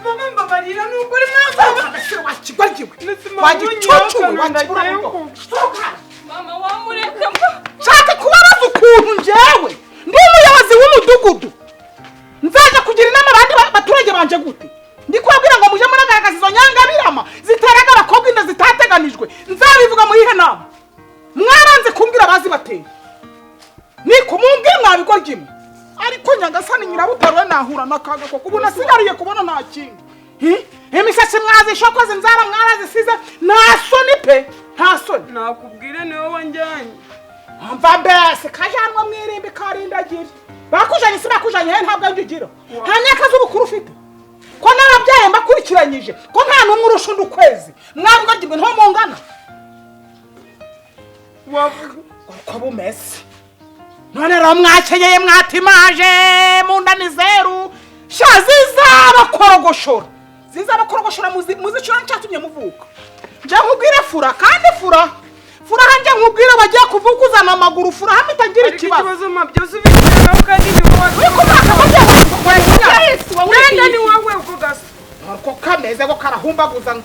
Mama mbabarira nukuri mama. Agasira wakigwargiwe. Wagicucu wakigura. Mama wamureka mba. Shaka kubabaza ukuntu njewe ndi umuyobozi w'umudugudu. Nzaje kugira inama abandi baturage banje gute? Ndi kwabwira ngo muje muragaragaza izo nyangabirama ziteraga abakobwa inda zitateganijwe. Nzabivuga mu ihe nama. Mwaranze kumbwira bazi bateye. Ni kumumbwira mwabigorgimwe. Ariko nyagasani nyirabutarwe nahura nakaga ko kubona sigariye kubona nta kintu. Emishatsi mwazi shokoze nzara mwarazisize nta soni pe. Nta soni. Nakubwire niwe wanjanye. Mva mbese kajanwa mwirimbi karindagira. Bakujanye se bakujanye ntabwo ngigira. Nta myaka z'ubukuru ufite. Ko narabyaye mbakurikiranyije. Ko nta numwe urusha ukwezi. Mwabugagirwe nto mungana. Wavuga ko bumese. None ra mwakenyeye mwatimaje munda ni zeru. Shaziza bakorogoshora. Ziza bakorogoshora muzicura ncyatumye muvuka. Nje nkubwire fura kandi fura. Fura hanje nkubwire bagiye kuvuguzana amaguru fura hamita ngira ikibazo ma byose bigeraho kandi ni wowe. Wiko bakabaje Wenda ni wowe uvuga se. Ko kameze ko karahumbaguza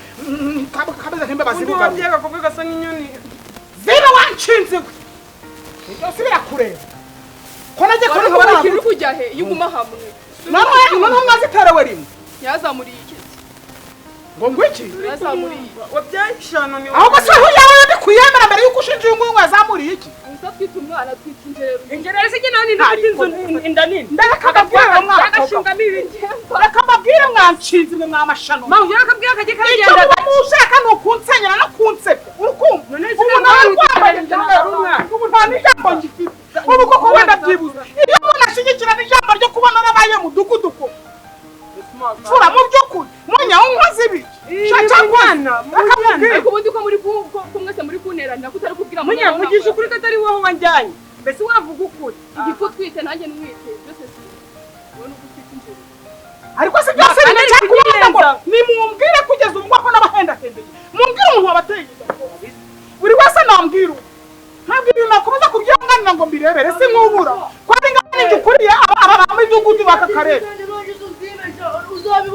kameze nk'imbe bazivuga. Undi wabyaga kuvuga gasa nk'inyoni. Zira wanchinze. Byose birakureba. Ko naje ko nkabara kiri kujya he yuguma hamwe. None mwaziterewe rimwe. Yazamuriye iki? Ngo ngwiki? Yazamuriye. Wabyayishano ni. Aho base aho yawe ndi kuyemera mbere yuko ushinje ngo wazamuriye iki? Uza twita umwana twita ingerero. Ingerero se nani ntafite inzu inda nini? Ndakababwira mwana. Agashinga mibindi. Ndakababwira mwanshinze mwe mwamashano. Mawe yakabwira kaje kagenda. Mushaka no kunsenyera no kunseka. Urukumva. None ubu nta n'ijambo ngifite. Ubu koko wenda byibuza. Iyo umuntu ashigikira n'ijambo ryo kubona nabaye muduguduko. Fura mu byukuri. Munya unkoze ibi. Shaka kwana. Ariko ubundi ko muri kumwese muri kunerana kutari kubwira munya mugisha ukuri katari wowe wanjanye. Mbese wavuga ukuri. Igifu twite nanjye nwite. Byose si. Wowe n'ugufite injeri. Ariko se byose ni cyakubona ngo nimumbwire kugeza ubwo ko n'abahenda kendeye. Mumbwire umuntu wabateye. Buri wese nambwira. Ntabwo ibintu nakomeza kubyonganira ngo mbirebere si nkubura. Kwari ngani ngikuriye aba midugudu bakakarere.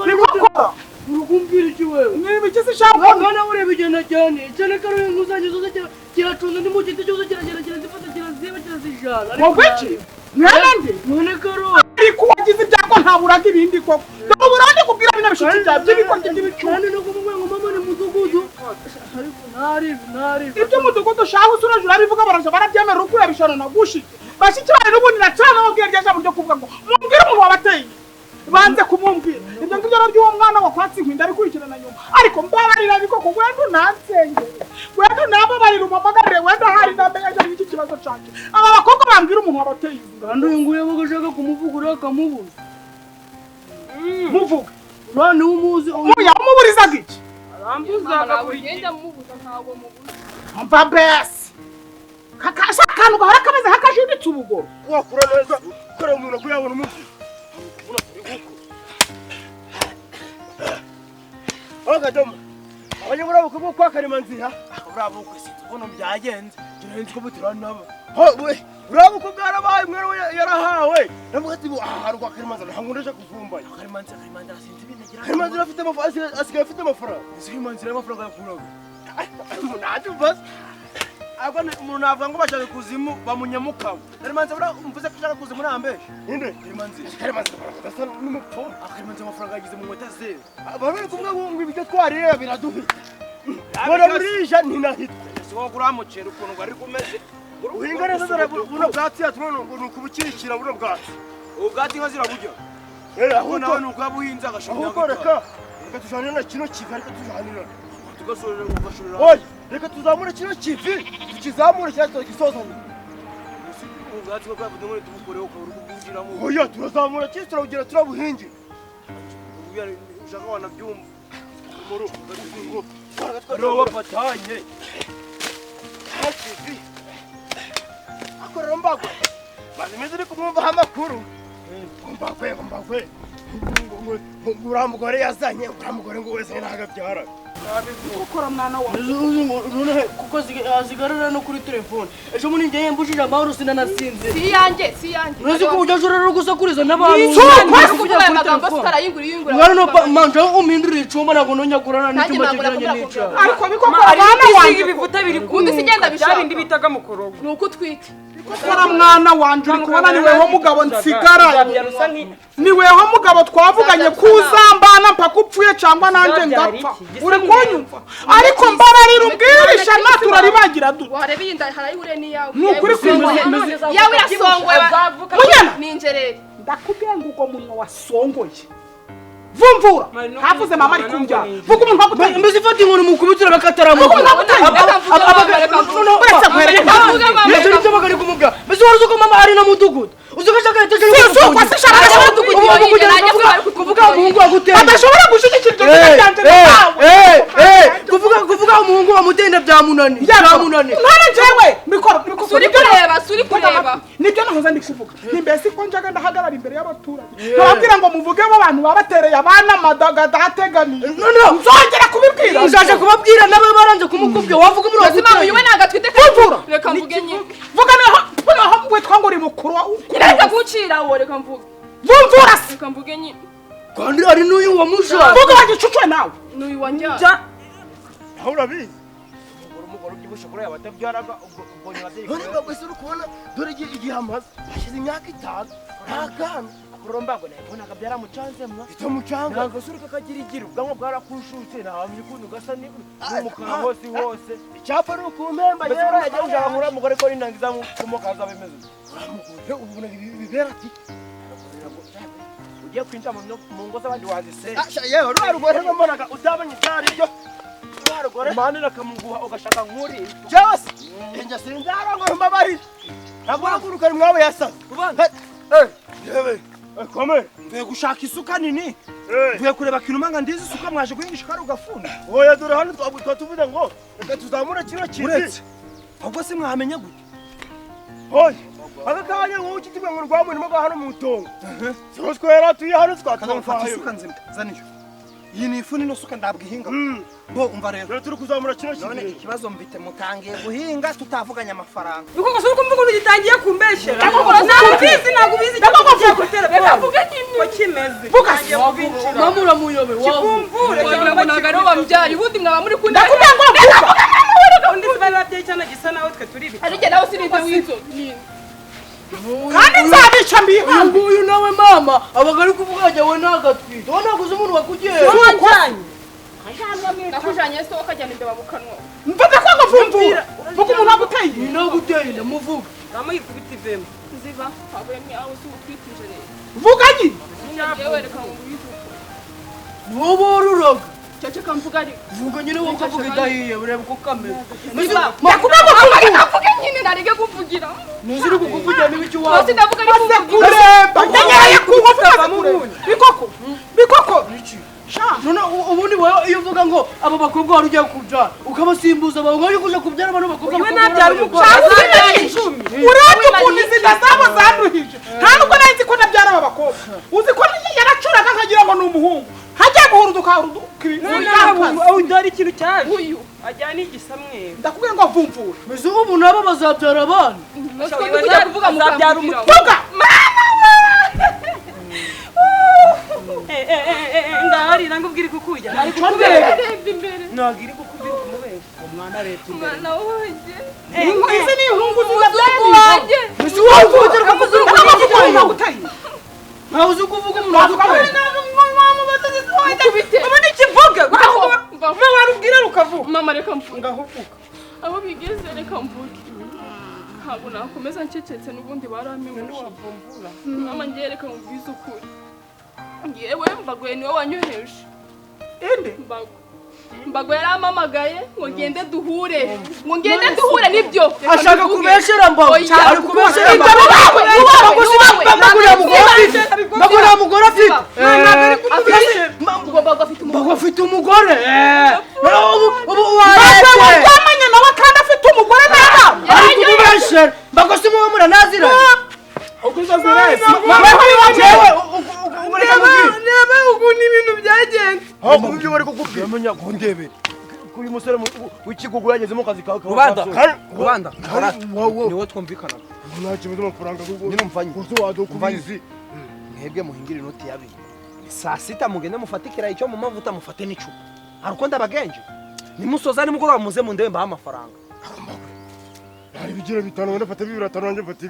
Bikokora. Urugumbira iki wewe? Niba ikisi shaka mwana ureba igenda cyane. Cyane karo nguzanye zose kiracunza ndi mu giti cyose kiragera zifata kiraziba kirazijana. Ngo gwiki? Mwanande? None karo. Ariko wagize ibyako ntaburaga ibindi koko. Ndaburande kubwira bina bishiki bya by'ibiko by'ibicyo. None no kumwe ngo mama ni mudugudu. Ariko nari. Ibyo mudugudu shaho surajura bivuga baraje barabyemera ukura bishano nagushike. Bashiki bari n'ubundi nacana babwira ryaje buryo kuvuga ngo mumbwire umuntu wabateye. Banze kumumbwira. Ibyo ngibyo by'uwo mwana wakwatsi nkwinda bikurikirana nyuma. Ariko mbabarira bikoko wendo nansenge. Wendo nabo bari rumamagarire wendo hari ndamenya iki kibazo cyanjye. Aba bakobwa bambwira umuntu wabateye. Kandi uyu nguyu bagashaka kumuvugura akamubuza. Muvuga. None umuzi Umuya umuburizaga iki? arambuzaga buri gihe mubuza ntago mubuza. Mva besi. Kakasha kantu gahora kameze hakajinditse ubugoro. Wakura neza kora umuntu kuyabona umuntu. Kadomo. Abanye muri abo kwa Karimanzira. Urabo kwisize ubuno byagenze. Turenze ko butirana nabo. Ho we. Urabo ko bwarabaye mwero yarahawe. Navuga ati ahantu kwa Karimanzira hangundeje kuvumba. Karimanzira sinzi binegera. Karimanzira afite amafaranga asigaye afite amafaranga. Karimanzira amafaranga yakuraho. Munanje bas. Abana umuntu avuga ngo bashaka kuzimu bamunyamukaho. Karimanzira umvuze ko ushaka kuzimu nambe. Inde Karimanzira. Basa n'umupfu. Karimanzira amafaranga yagize mu nkota ze. Babere kumwe ngo ibyo twarira biraduhita. Bora burija ninahita. Siwo kuramucera ukuntu bari kumeze. Uhinga neza dore buno bwatsi yatumwe ngo nukubukirikira buno bwatsi. Ubwati nkazira buryo. Aho nawe nukabuhinza agashobora. Ahubwo reka tujanira na kino kivi ariko tujanira. Tugasorera ugashorera. Oya reka tuzamure kino kivi tukizamure cyangwa tugisozanye. Ubwati bwo kwavuze ngo tumukoreho ko urukubwinjiramo. Oya turazamura kino turabugira turabuhingira. Ushaka wanabyumva. Muru ngo roho patanye. kivi. Akora Mbagwe. Bazimeze uri kumwumva amakuru. Mbagwe. Uramugore yazanye uramugore ngo wese nagabyara. Bikokora mwana wa none kuko zigarara no kuri telefone ejo muri ngiye mbujije amahoro sinanasinze si yanjye uzi ko ujya jora gusakuriza n'abantu kuvuga aya magambo sitarayingura ngano no manje umindurira icumba nago nonyagurana n'icumba cyegeranye nica ariko bikokora mwana wanjye ibivuta biri kundi sigenda bishaka bindi bitaga mukorogo nuko twite bikokora mwana wanjye uri kubona ni weho mugabo nsigara ni weho mugabo twavuganye kuzambana mpaka upfuye cyangwa nanje ngapfa uri kunyumva ariko mbararira ubwirisha naturaribagira dute warebe inda harayure ni yawe nukuri kwimeze yawe irasongoye munyana ninjerere ndakubwiye ngo ugo munwa wasongoye vumvura havuze mama ari kumbyara vuga umuntu waguteye mbese ifata inkoni mukubitira bakataramu mbese waruzi ko mama ari na mudugudu uzikashaka kuvuga umuhungu waguteye adashobora gushyigikira ibyo byanje kuvuga umuhungu wamutenda byamunani none jewe mikoro suri kureba nibyo nahoza ndi kuvuga ni mbese ko njaga ndahagarara imbere y'abaturage nababwira ngo muvuge bo abantu babatereye abana madagada hateganiye nzongera kubibwira uzaje kubabwira nawe baranze kumukubwira wavuga muri ubuzima uyu we nagatwite Vumvura. reka mvuge nyine vuga naho witwa ngo uri mukuru reka gucira wo reka mvuge vumvura reka mvuge nyine kandi ari n'uyu wamushaka vuga wagicucwe nawe n'uyu wanjya aho urabizi umugore ubyibushe kuri aya batabyaraga ubwo nyabyeyi none bagwese uri kubona dore igihe amaze hashize imyaka 5 nta kana Mbagwe nabonaga byaramucanzemwa bitamucanga ntabwo suri kakagira igira ubwanwa bwarakushutse ntabwo ukuntu gasa n'umukara hose icyapa ni ukumpemba mbese buriya yagiye ujya nkura umugore ko n'intangiza kumukaza bimeze uramugore ubona bibera ati ugiye kwinjira mu ngo z'abandi wazisenya yewe rwa rugore mbonaga utabonye icyari ryo rwa rugore manira akamuguha ugashaka nk'uri cyose njye sinzara ngo mbabarire ntabwo naguruka mwawe yasaze yewe komere mvuye gushaka isuka nini mvuye kureba kinumanga ndizi isuka mwaje guhingisha kari ugafunda oya dore hano twatuvuze ngo reka tuzamure kino uretse ahubwo se mwamenye gute oya aka kanya wowe ukitibwe ngo rwamurimo ga hano mu tongo siko twera tuye hano twatwumva isuka nzima zaniyo iyi ni ifu nino suka ndabwihinga bo umva rero turi kuzamura kino none ikibazo mvite mutangiye guhinga tutavuganye amafaranga bikoko suri kumvuga ngo gitangiye kumbeshera nagubizi mvuge nyine ko kimeze vuga mamura muyobe kibumbure ngo nagaro bambyari ubundi mwaba muri kunde ndakubwiye ngo vuga undi babyeyi cyane gisa nawe twe turi bi ariko nawe sininde wizo kandi nzabica mbiha nguyu nawe mama abagari kuvuga jyawe nagatwite wowe naguze umuntu wakugiye wanjanye nakujanye se wakajyana imbeba mu kanwa mvuga ko ngo vumvura vuga umuntu waguteye ni naguteye ndamuvuga namuyikubita ivemo ziba habuye myawe si utwitije rero vuga nyine yewe reka ngo wizo wowe ururaga cece kamvuga ariko vuga nyine wowe ukavuga idahiye ureba uko kameze nakubwiye ngo mvuge nyine narige kuvugira ntuziri kukuvugira n'ibiki bose wawe ndavuga ari kuvugira kuremba nyenyeye kuvuga bikoko none ubundi wowe iyo uvuga ngo abo bakobwa wari ugiye kubyara ukabasimbuza abo ngo uje kubyara abantu bakobwa iwe nabyara umukobwa urebye ukuntu izi nda zabo zanduhije nta nubwo nari nzi ko nabyara aba bakobwa uzi ko yaracuraga nkagira ngo ni umuhungu hajya guhuruduka aho ndari ikintu cyane uyu ajyana igisamwe ndakubwiye ngo vumvura mbese ubu nabo bazabyara abana kujya kuvuga mu azabyara kavugira vuga ndaharira ngo ubwire kukujya ariko ndebe imbere ntabwo iri kukubwira kumubeshya umwana leta umwana wanjye izi ni ihungu umuzugu wanjye mbese wowe uvugira ko muzuru umuntu waguteye ntawe uzi kuvuga umuntu waguteye ukubite ubu nikivuga mva warubwira rukavuga mama reka mvuge ngahuvuga aho bigeze reka mvuge ntabwo nakomeza ncecetse n'ubundi baramenye mama ngiye reka mubwize ukuri yewe Mbagwe niwe wanyoheje inde Mbagwe yarampamagaye ngo ngende duhure nibyo ashaka kubeshera mbaho ari kubeshera Mbagwe mugore afite Mbagwe afite umugore ubu wamanye nawe kandi afite umugore n'abana ari kubeshera Mbagwe si muwe muranazira uguzo zirese jewe nebe ukuntu ibintu byagenze aho kubyo bari kukubwira menya ko ndebe kuri musore w'ikigugu yagezemo kazi kawe rubanda niwo twumvikana nta kibazo amafaranga gugu nyine umvanye kuzo wadokubizi mwebwe muhingire inoti ya 2 saa 6 mugende mufatikira icyo mu mavuta mufate n'icupa aruko ndabagenje nimusoza nimugoroba muze mu ndemba amafaranga hari bigira bitano wenda fata 2 nanjye mfata 2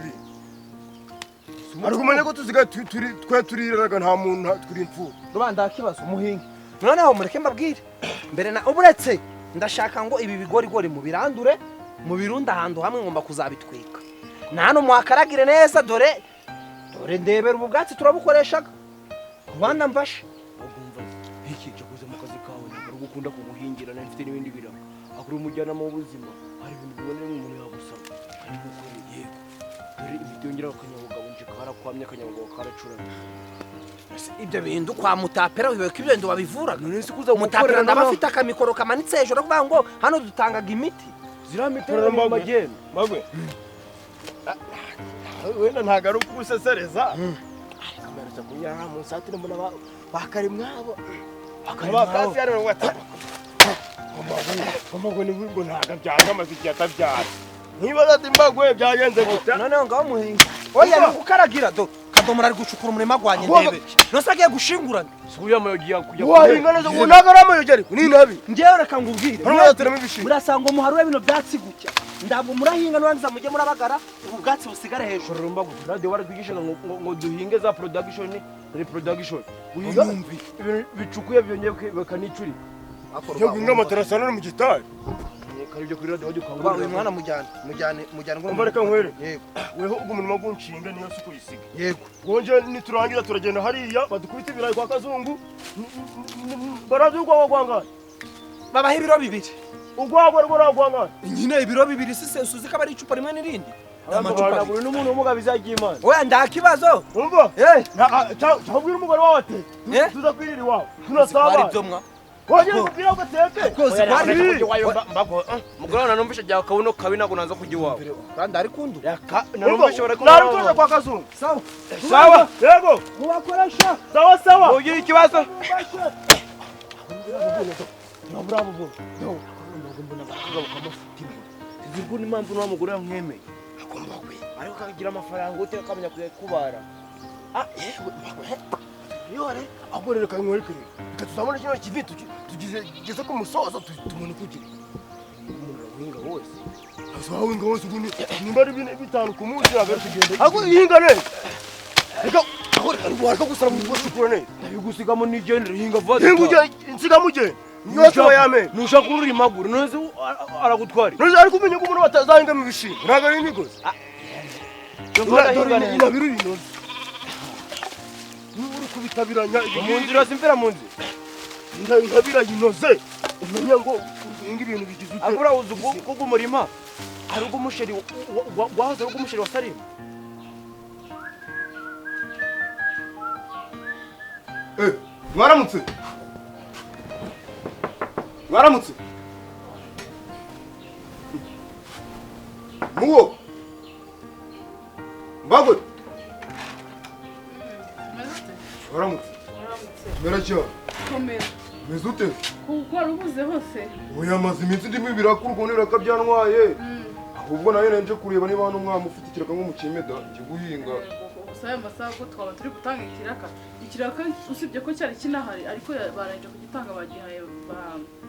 ariko ko tuziga tuririraga nta muntu turi impfu rubanda kibazo muhinga noneho mureke mbabwire mbere na uburetse ndashaka ngo ibi bigorigori mu birandure mu birunda ahantu hamwe ngomba kuzabitwika nano mwakaragire neza dore ndebera ubu bwatsi turabukoreshaga rubanda mfashe agumva iki cyo kuza mu kazi kawe ntabwo gukunda kuguhingira nafite n'ibindi biranga akuri umujyana mu buzima hari ibintu bibonera umuntu yagusaba ari gukora yego dore ibitongera akanyabugabo nje karakwamye akanyabugabo karacurana ibyo bintu kwa mutapera bibe ko ibyo ndo babivura mutapera ndabafite akamikoro kamanitse hejuru kuvuga ngo hano dutangaga imiti ziramitera mu mageni Mbagwe wenda ntago ari ukusesereza kamera cyo kunyara mu satire mbona bakari mwabo bakasi yari wata Mbagwe ni ngo ntaga byanga amaziki yatabyara nibaza ati Mbagwe byagenze gute noneho ngaho muhinga oya ni gukaragira do Kadomoro ari gucukura umurima gwanye ndebe nose agiye gushingurana suya amayogi yakujya wahingana zo ntago amayogi ari ni nabi ngewe reka ngubwire hano ibishimbo murasanga umuharuwe bino byatsi gutya ndabwo murahinga n'urangiza mujye murabagara ubu bwatsi busigara hejuru Mbagwe radio waratwigishaga ngo duhinge za production reproduction uyumvi bicukuye byongeye bakanicuri yo guhinga amaterasano mu gitari karibyo kuri radio ukangura uyu mwana mujyane ngo reka nkwere yego weho ubwo umuntu magunshinga niyo suko yisiga yego gonje niturangira turagenda hariya badukubita ibirayi kwa kazungu barazugwa wagwangana babaha ibiro 2 ugwagwa rwo ragwangana nyine ibiro 2 si sensuzi ko bari icupa rimwe n'irindi amacupa buri n'umuntu umugabiza y'Imana oya ndakibazo umva cyabwira umugore wawe ate tuzakwirira iwawe tunasaba Waje kubira ugateke kozi kwari Mbagwe mugorana numvisha jya kabuno kabi nago naza kujya iwawe kandi ari kundu narumvisha barako narumvisha kwa kazungu sawa yego mubakoresha sawa ugira ikibazo bravo bo mbona bakugabo kamafuti zirwo ni mpamvu n'umugore nkeme agomba kwe ariko kagira amafaranga ute akamenya kubara yore agorere kanywere tuzabona kino kivi tugize ko musozo tumone kugira umuntu winga wose asaho winga wose ubuni nimba ari 5 ku munsi agari tugende ago yinga ne reka ariko gusara mu bwoko ne bigusigamo ni gendre hinga vode hinga nsigamo je nyose yame nushakuru rimaguru nose aragutwari nose ari kumenya ko umuntu batazahinga mu bishimbo ntago ari imigozi ina biruri nose kubitabiranya mu nzira simfera mu nzira ndabiranye inoze umenya ngo uhinga ibintu bigize ute abura uzu kuko umurima ari ugo musheri wahoze ugo musheri wasarima mwaramutse muwo Mbagwe waramutse mera cyo komera meze ute kuko rubuze hose oya maze iminsi ndimo ibirakuru konera kabyantwaye ahubwo nayo nanje kureba niba hano umwami ufite ikiraka nko mu kimeda kiguhinga gusa amasaha ko twaba turi gutanga ikiraka usibye ko cyari kinahari ariko baranje kugitanga bagihaye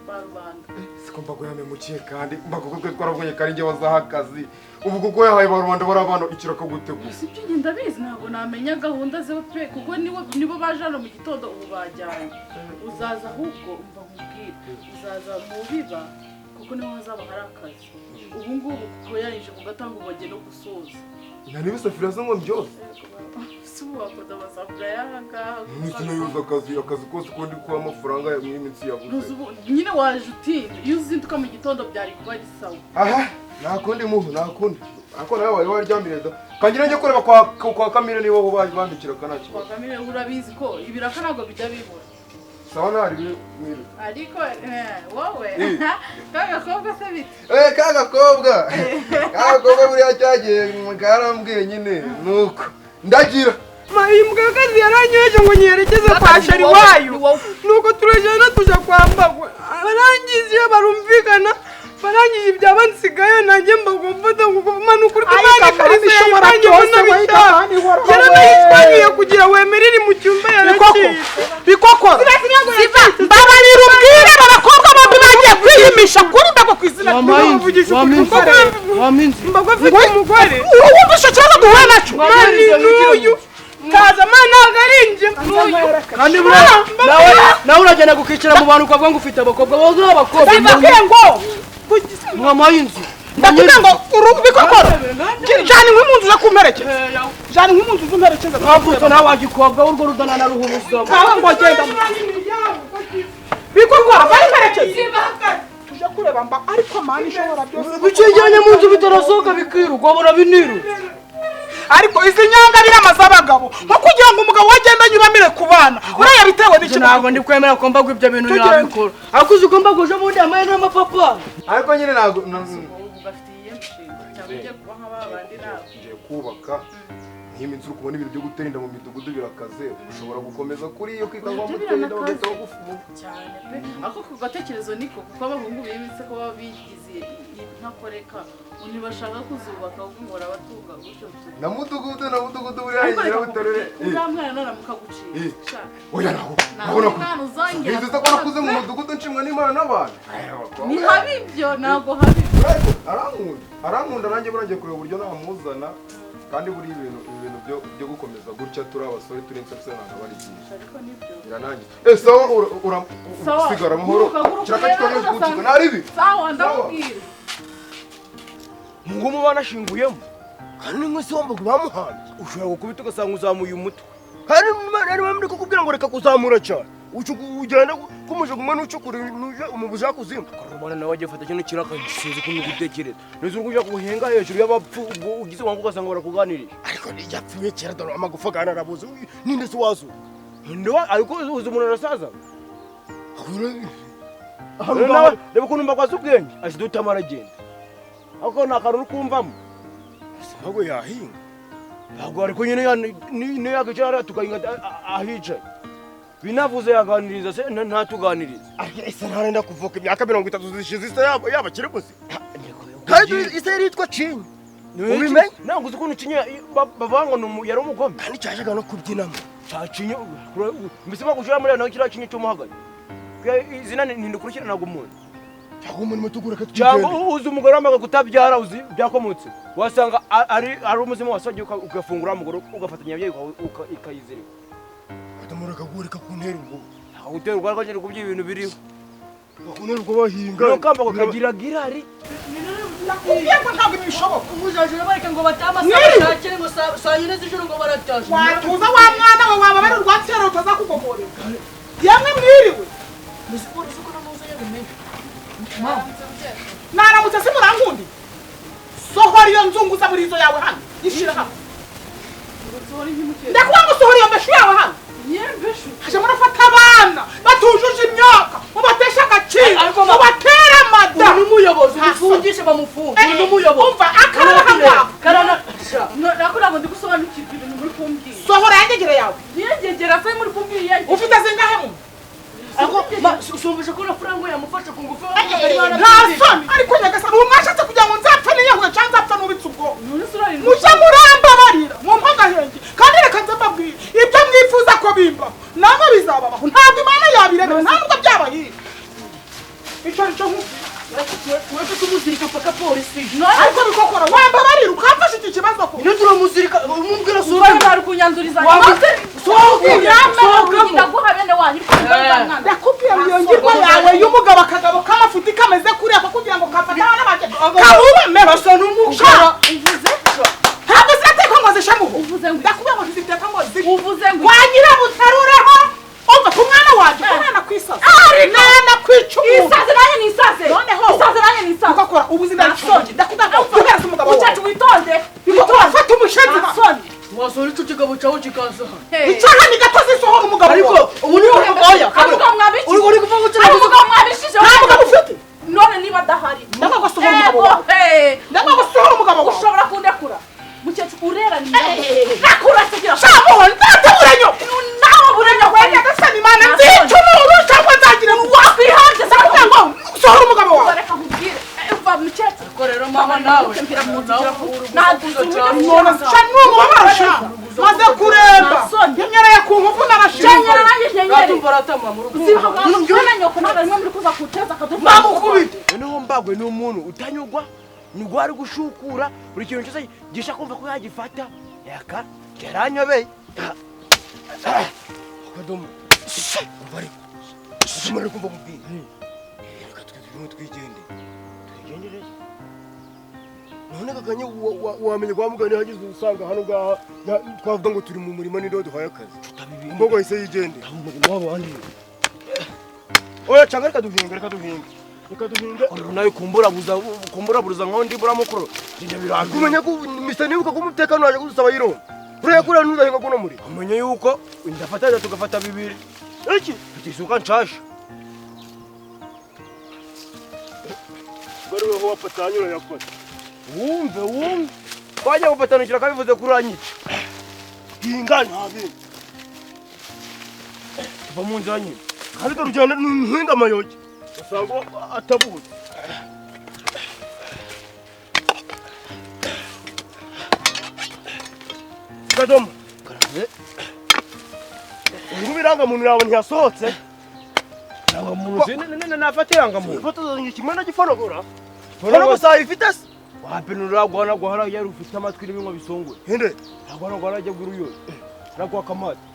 ba rubanda siko Mbagwe yamemukiye kandi Mbagwe twaravuganye kari nge wazaha akazi ubu kuko yahaye ba rubanda barabana ikiraka gutegura sibyo ngenda bizi ntabwo namenya gahunda ze pe kuko nibo baje hano mu gitondo ubu bajyanye uzaza ahubwo umva nkubwire uzaza mu biba kuko niho hazaba hari akazi ubu ngubu kuko yarije kugatanga ubage no gusoza nani bisafira zo ngo byose subu wakoda basafira yanga n'ikino yuza akazi kose ko ndi kwa amafaranga ya mwiminsi yabuze nyine waje utinda iyo uzinduka mu gitondo byari kuba ari sawa aha nakundi muhu nakundi ako nawe wari waryamireza kangira nje kureba kwa Kamire niba bo bandikira kanaki kwa Kamire urabizi ko ibiraka ntabwo bijya bibura sawa nari mwire ariko wowe kaga kobwa se bite kaga kobwa buriya cyagiye karambwiye nyine nuko ndagira mayimbwa kazi yaranyeje ngo nyerekeze kwa shari wayo nuko turajana Vugisha ukuri waminzi Mbagwe afite umugore wumvishe ikibazo duhuye nacyo n'uyu kaza mana agarinje kandi nawe uragenda gukikira mu bantu ukavuga ngo ufite abakobwa wowe uri abakobwa ndakubwiye ngo mwamaye inzu ndakubwiye ngo Bikokora jana inkwi mu nzu zo kumperekeza jana inkwi mu nzu z'umperekeza mwavutse nawe wagikobwa urwo rudana na ruhubuza kawe ngo agenda Bikokora bari mperekeza tuje kureba mba ariko mani ishobora byose bicyegeranye mu nzu bitarasohoka bikiruka wabona binirutse ariko izi nyanga biramaze abagabo nko kugira ngo umugabo wagenda anyuramire ku bana uriya bitewe n'iki ntabwo ndi kwemera ko Mbagwe ibyo bintu yabikora ariko uzi ko Mbagwe uje bundi amaye n'amapapa ariko nyine ntabwo bafitiye imishinga cyangwa ugiye kuba nk'ababandi nawe ngiye kubaka nk'iminsi uri kubona ibintu byo gutera inda mu midugudu birakaze ushobora gukomeza kuri iyo kwita ngo mutera inda bagahita bagufuma cyane pe ako ku gatekerezo niko kuko abahungu bimitse ko baba bigize ntakoreka ntibashaka kuzubaka ahubwo ngo barabatunga gutyo na mudugudu buri yahingira butarere uriya mwana naramuka gucika oya naho nzi ko nakuze mu mudugudu nshimwa n'Imana n'abantu ni habi ibyo ntabwo habi arankunda nanjye burangiye kureba uburyo namuzana kandi buri ibintu byo gukomeza gutya turi abasore turi insetse ntabwo bari byinshi ariko nibyo biranangiye sawa usigara amahoro kiraka kitari kucika naribi sawa ndamubwira ngo mubana ashinguyemo kandi mwese wambaga bamuhanze ushobora gukubita ugasanga uzamuye umutwe kandi ari muri kukubwira ngo reka kuzamura cyane ugenda kumuje kumwe n'ucukura umubuza kuzimu karubana nawe agiye fata kino kiraka gisize kumwe gutekereza neza urwo ujya kuhenga hejuru y'abapfu ugize wangu ugasanga barakuganirije ariko nijapfuye kera dore amagufa gana arabuze ninde se wazo ndo ariko uzi umuntu arasaza reba ukuntu mbakwaza ubwenge ashyize utamara agenda ako nakantu uri kumvamo Mbagwe yahinga ntabwo ariko nyine yakicara tukahinga ahicaye binavuze yaganiriza se ntatuganiriza ese ntarenda kuvuka imyaka 30 zishize ise yaba kiri gusa kandi ise yitwa Cinya ubimenye ntabwo uzi ukuntu Cinya bavuga ngo yari umugome kandi cyajaga no kubyinamo cyacinye mbese bagushira muri naho kira Cinya cyo muhagaye izina nindukurikira ntabwo umuntu cyangwa muri tugura ka cyangwa uzi umugore wamaga kutabyara uzi byakomotse wasanga ari umuzima wasagiye ugafungura umugore ugafatanya yabye ikayizirika Kadomoro kagurika kuntera ubwo utera ubwo ariko kubye ibintu biriho bakunera ubwo bahinga no kamba kagira girari nakubwiye ko ntabwo bishoboka umujaje bareke ngo batamasakire ngo sayine z'ijoro ngo baratashe watuza wa mwana we waba bari urwatsero utaza kugogorera yamwe mwiriwe musiporo suko namuze yabimenye naramutse se murangundi sohora iyo nzunguza muri izo yawe hano ishira hano ndakuba ngo sohora iyo mbeshu yawe hano haje murafata abana batujuje imyaka mubatesha agaciro mubatera amada n'umuyobozi ufungishe bamufunga n'umuyobozi umva akarahanga karana nakora ngo ndigusobanukirwa ibintu muri kumbwira sohora yangegere yawe yegera se muri kumbwira ufite zingahe mu ako usumbije ko na frango yamufasha ku ngufu ntasoni ariko nyagasani umwashatse kugira ngo nzapfe niyahuye cyangwa nzapfe n'ubitse ubwo mujya murambabarira mwumva agahenge kandi reka nze mbabwire ibyo mwifuza ko bimba nabwo bizababaho ntabwo Imana yabiremera nta nubwo byabahira icyo nicyo uretse kumuzirika paka polisi ariko Bikokora wambabarira ukamfasha iki kibazo ko iyo turamuzirika umubwira uba bari kunyanzuriza ndaguha bene wanyu ndakubwira ngo iyo ngirwa yawe y'umugabo akagabo k'amafuti kameze kuriya ko kugira ngo kafatana n'abake kabubeme basa n'umukara uvuze ntabwo zirateka ngo zishamuho uvuze ngo ndakubwira ngo ziteka ngo uvuze ngo wa nyirabusarureho umva ku mwana waje umwana kwisaza nana kwicumu isaze nanye ni isaze noneho isaze nanye ni isaze Bikokora ubuzima n'isoni ndakubwira ngo uhereze umugabo wawe ucacu witonde Bikokora fata umushenzi asoni wasora ico kigabo cyawe kikaza icyaha ni gato zisohora umugabo ariko ubu ni oya avuga mwabiki uri kuvuga uti avuga mwabishije nta mugabo ufite none niba adahari ndakwa gusohora umugabo wawe ndakwa gusohora umugabo wawe ushobora kundekura mukecuru urera ni nakura sigira shamuho ndataburanyo nawe burenyo wenya gasani Imana nzicumuru cyangwa nzagira wakwihanje se kugira ngo usohora umugabo wawe reka nkubwire umva mukecuru korero mama nawe maze kuremba nyenyereye ku nkovu n'abashinzwe noneho Mbagwe ni umuntu utanyurwa nibwo ari gushukura buri kintu cyose gisha kumva ko yagifata yaka yaranyobeye Kadomo umva umara kumva mubwira reka twigendere none kaganye wamenye kwa mugani hagize usanga hano ngaha twavuga ngo turi mu murima nindo duhaye akazi Mbagwe yise yigende wabo andi oya changa reka duhinga nayo kumbura buruza nko ndibura mukuru njye biranga kumenya ko Mr. Nibuka ko umutekano waje gusaba yiro uriya kura ntuzahinga kuno muri umenye yuko ndafata tugafata bibiri iki tisuka nshasha bari ho wapatanyura yakora wumve bajya gupatanukira kabivuze kuri anyica hinga ntabe tuva mu nzira nyine kandi turujyana n'inda amayogi usanga atabuze Kadomo ubu biranga muntu yawe ntiyasohotse nanga muntu nafata iranga muntu foto kimwe na gifonogora fono gusa ifite wapenura guhara yari ufite amatwi n'ibingo bisongoye hende guhara ajya guruyo nagwa kamati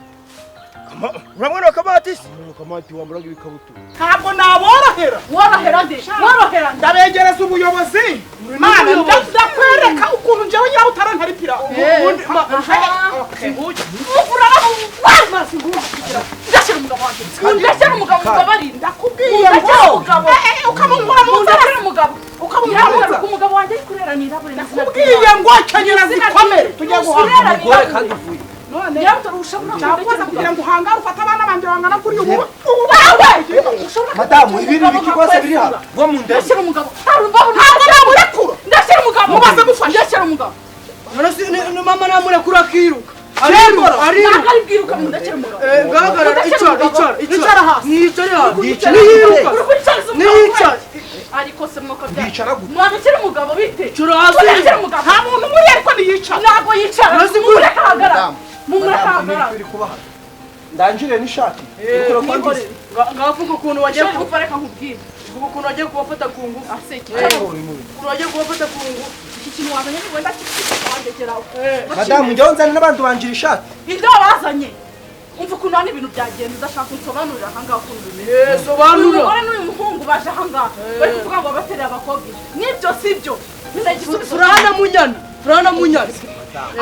urabona kamati wamburaga ibikabutura ntabwo naborohera worohera ndabegereza ubuyobozi mana ndakwereka ukuntu njyewe nyawe utarantaripira ubundi ndashyira umugabo mbabarira ndakubwiye ukamumura mu nzara umugabo wanjye ari kurera nirabure ndakubwiye ngo kenyera zikomere tujye guhanga umugore kandi uvuye none yaturushabura kugira ngo uhangare ufate abana banje bangana kuri ubu bawe madamu ibiri bikigose biri hano ngo mu ndashye ndashyira umugabo ntabwo namurekura ndashyira umugabo mubaze gufasha ndashyira umugabo none mama namurekura akiruka ari bwiruka mu ndashyira umugabo gahagarara icara hasi niyicara ariko se mwuka bya mwandikira umugabo bite ndashyira umugabo nta muntu muri ariko niyicara ntabwo yicara mumureka ndanjire n'ishati ngavuga ukuntu wagiye kufareka nkubwire ukuntu wagiye kubafata ku ngufu ukuntu wagiye kubafata ku ngufu iki kintu wazanye ni wenda kikandekeraho madamu njyewe nzane n'abantu banjira ishati ibyo wazanye umva ukuntu hano ibintu byagenze udashaka unsobanurira ahangaha ukuntu bimeze sobanura umugore n'uyu muhungu baje ahangaha bari kuvuga ngo batereye abakobwa n'ibyo si byo Furana munyana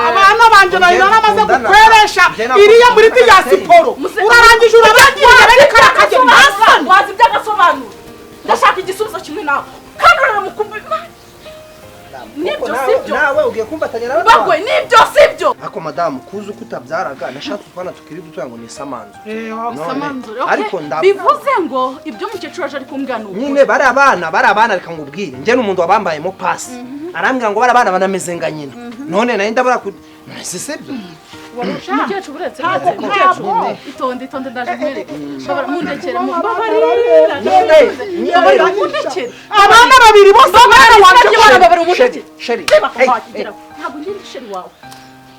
abana banje bari baramaze gukweresha iriya muri ya siporo urarangije urabagiye bari karakajya nasana wazi by'agasobanuro ndashaka igisubizo kimwe nawe kandi uramukumbi nibyo sibyo nawe ugiye kumbatanya nawe Mbagwe nibyo sibyo ako madamu kuzi kutabyaraga nashaka kuvana tukiri dutoya ngo ni samanzo samanzo ariko bivuze ngo ibyo mukecuru aje ari kumbwira nuko nyine bari abana reka ngubwire nje n'umuntu wabambayemo pasi arambwira ngo bari abana banameze nga nyina none nayo ndabura ku sibyo mukecuru uretse mukecuru itonde ndaje mwereke shobora mundekere mu babarira none mundekere abana babiri bose abana wanje bana babiri umundekere sheri ntabwo ngiri sheri wawe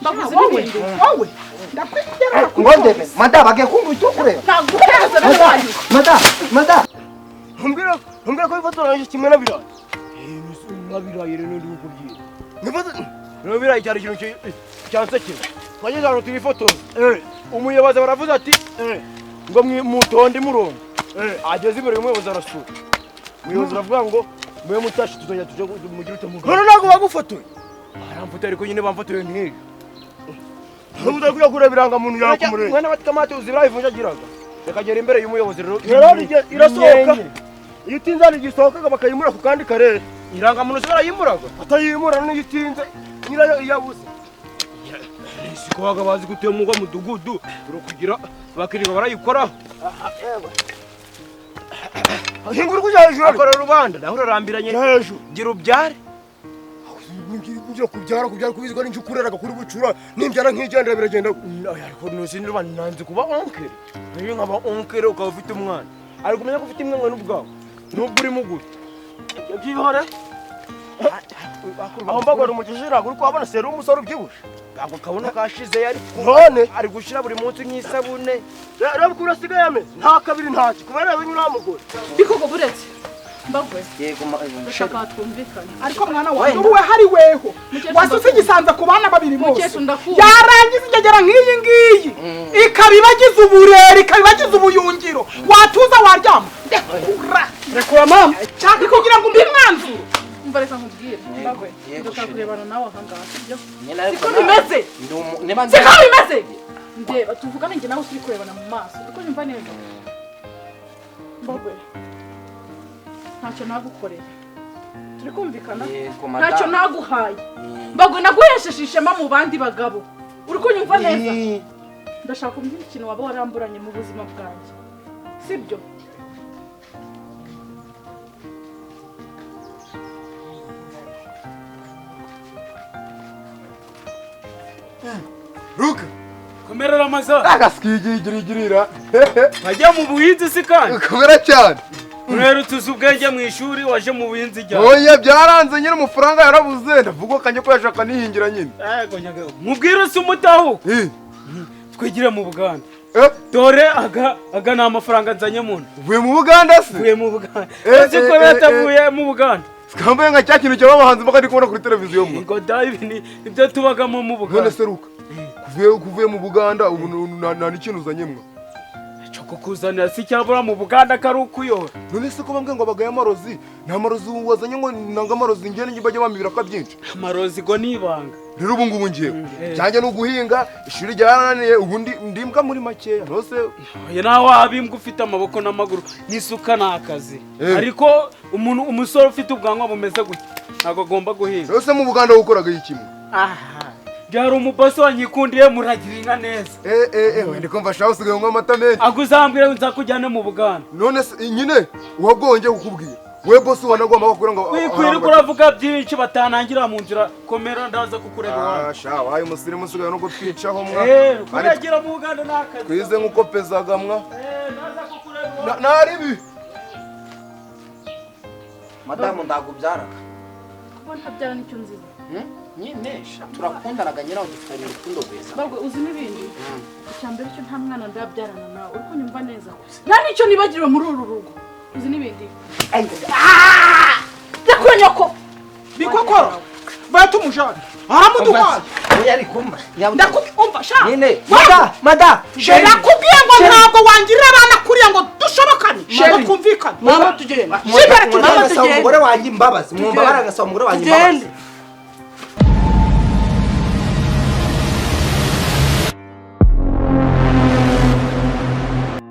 mbavuze ibindi wowe ndakwigera ngondebe madaba agiye kumbutukure ntaguhereza n'abantu madaba Humbira ko ifotora kimwe na birayi nabirayi rero ndi kubwira nifoto no birayi cyari kintu cyansekera twageze hano turifotoza umuyobozi baravuze ati ngo mutonde murongo ageze imbere y'umuyobozi arasura umuyobozi aravuga ngo mwe mutashi tuzajya tuje mugira utemugana none nago bagufotoye aramfotoye ariko nyine bamfotoye ntiyo ntubuze kuyakura biranga muntu yakumure mwana bakamate uzira ivunja giraga rekagera imbere y'umuyobozi rero irasohoka iyo utinze hano igisohokaga bakayimura ku kandi karere iranga muntu usigara yimuraga atayimura n'iyo utinze nyirayo iyabuze siko waga bazi gutemugwa mudugudu turukugira bakiriga barayikoraho hingura kuja hejuru akora rubanda naho rarambiranye hejuru gira ubyare ngira kubyara kubizwa n'inje ukureraga kuri bucura nimbyara nk'igendera biragenda ariko nusinirwa nanze kuba onkere niyo nkaba onkere ukaba ufite umwana ari kumenya ko ufite imwe n'ubwawe nubwo uri muguru byihore aho mbagora umukishira kuri kwabona seru umusoro ubyibushe ntabwo kabona kashize yari none ari gushira buri munsi nk'isabune rero kurasigaye ameze nta kabiri ntacyo kubera wenyine uramugora bikoko buretse Mbagwe yego ndashaka twumvikane ariko mwana wanjye uruwe hari weho wasutse igisanza ku bana babiri bose yarangiza ingegera nk'iyi ngiyi ikabibagiza uburere ikabibagiza ubuyungiro watuza waryama rekura mama cyangwa kugira ngo umbe mwanzuro umva reka nkubwire Mbagwe ndashaka kurebana nawe aha ngaha sibyo siko bimeze siko bimeze ndeba tuvugane njye nawe turi kurebana mu maso uko nyumva neza Mbagwe ntacyo nagukoreye turi kumvikana ntacyo naguhaye Mbagwe naguhesheje ishema mu bandi bagabo uri kunyumva neza ndashaka kumbwira ikintu waba waramburanye mu buzima bwanjye sibyo ruka komerera amasaha agasikigirigirira wajya mu buhinzi si kandi komera cyane urero tuzi ubwenge mu ishuri waje mu buhinzi jya oya byaranze nyine amafaranga yarabuze ndavuga kanje ko yashaka nihingira nyine yego nyagaho mubwire se umutaho twigire mu Buganda dore aga ni amafaranga nzanye muntu uvuye mu Buganda se uvuye mu Buganda uzi ko yatavuye mu Buganda sikambaye nka cya kintu cy'abahanzi bakandi kubona kuri televiziyo mwa ngo dayi ibyo tubagamo mu Buganda none seruka kuvuye mu Buganda ubu nta n'ikintu uzanye mwa cyo kukuzanira si cyabura mu Buganda kari ukuyora none se ko bambwe ngo bagaye amarozi nta marozi wazanye ngo nanga amarozi ngene njye bajya bambira ko byinshi amarozi go nibanga rero ubu ngubu ngiye cyane no guhinga ishuri ryarananiye ubundi ndimbwa muri makeya nose oya naho wabimbwa ufite amaboko n'amaguru n'isuka n'akazi ariko umusore ufite ubwanwa bumeze gutya ntago agomba guhinga nose mu Buganda ukoraga ikimwe byari umubosi wanyikundiye muragira inka neza wende kumva shaho usigaye unywa amata menshi aguzambwire nzakujyane mu Buganda none nyine uwagonje kukubwira we bosi wanagomba bakura ngo wikwiri kuravuga byinshi batanangira mu nzira komera ndaza kukureba iwawe sha wayi musirimu usigaye no gutwicaho mwa kuragira mu Buganda n'akazi twize nk'uko pezaga mwa ndaza kukureba iwawe naribi madamu ndagubyara kuba ntabyara nicyo nziza nyine turakundanaga nyiraho dufitanye urukundo rwiza Mbagwe uzi n'ibindi icyambere cyo nta mwana ndabyarana nawe uri kunyumva neza nta nicyo nibagiriwe muri uru rugo uzi n'ibindi yakura nyoko Bikokora batumujana aramuduhaye oya ariko mba ndakumva sha nyine mada nakubwiye ngo ntabwo wangirira abana kuriya ngo dushobokane ngo twumvikane mama tugende umugore wanjye imbabazi mwumva baragasaba umugore wanjye imbabazi